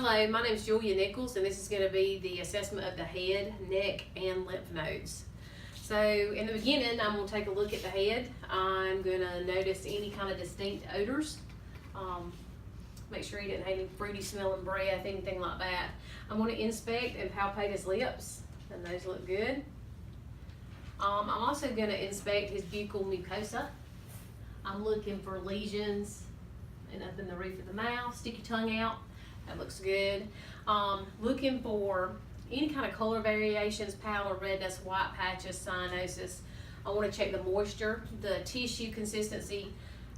Hello, my name is Julia Nichols, and this is going to be the assessment of the head, neck, and lymph nodes. So in the beginning, I'm going to take a look at the head. I'm going to notice any kind of distinct odors. Make sure he didn't have any fruity smelling breath, anything like that. I'm going to inspect and palpate his lips, and those look good. I'm also going to inspect his buccal mucosa. I'm looking for lesions and up in the roof of the mouth. Stick your tongue out. That looks good. Looking for any kind of color variations, pallor, redness, white patches, cyanosis. I want to check the moisture, the tissue consistency,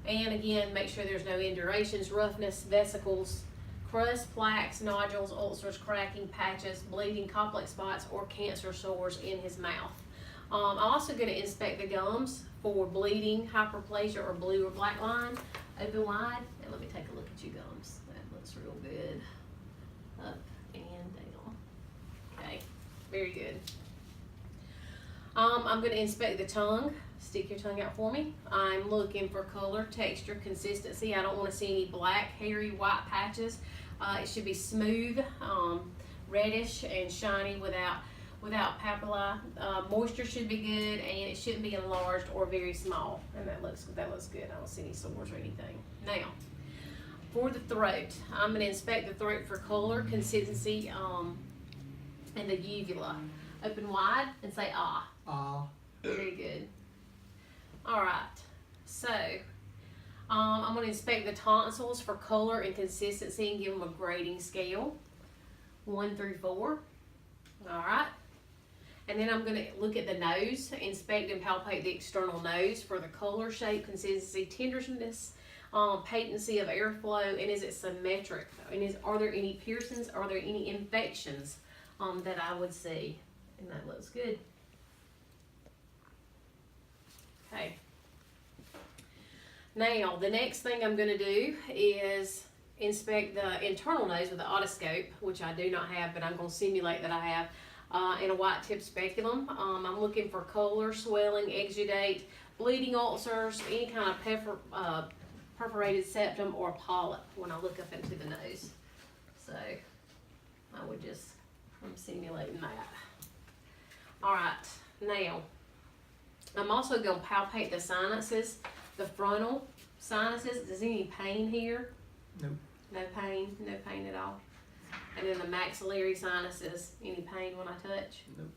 and again, make sure there's no indurations, roughness, vesicles, crust, plaques, nodules, ulcers, cracking, patches, bleeding, complex spots, or cancer sores in his mouth. I'm also going to inspect the gums for bleeding, hyperplasia, or blue or black line. Open wide, and let me take a look at your gums. That looks real good. Up and down. Okay, very good. I'm going to inspect the tongue. Stick your tongue out for me. I'm looking for color, texture, consistency. I don't want to see any black, hairy, white patches. It should be smooth, reddish, and shiny without papillae. Moisture should be good, and it shouldn't be enlarged or very small. And that looks good. I don't see any sores or anything. Now, for the throat, I'm going to inspect the throat for color, consistency, and the uvula. Open wide and say ah. Ah. Very good. All right. So, I'm going to inspect the tonsils for color and consistency and give them a grading scale, 1 through 4. All right. And then I'm going to look at the nose, inspect and palpate the external nose for the color, shape, consistency, tenderness, patency of airflow, and is it symmetric? And are there any piercings? Are there any infections that I would see? And that looks good. Okay. Now, the next thing I'm going to do is inspect the internal nose with the otoscope, which I do not have, but I'm going to simulate that I have. And a white tip speculum. I'm looking for color, swelling, exudate, bleeding ulcers, any kind of perforated septum or polyp when I look up into the nose. So I'm simulating that. All right, now I'm also going to palpate the sinuses, the frontal sinuses. Is there any pain here? Nope. No pain at all. And then the maxillary sinuses, any pain when I touch? Nope.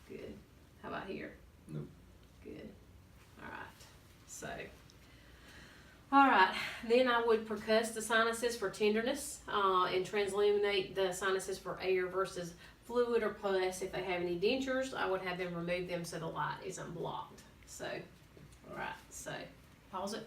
Good. How about here? Nope. Good. All right. All right. Then I would percuss the sinuses for tenderness and transilluminate the sinuses for air versus fluid or pus. If they have any dentures, I would have them remove them so the light isn't blocked. So, all right. So, pause it.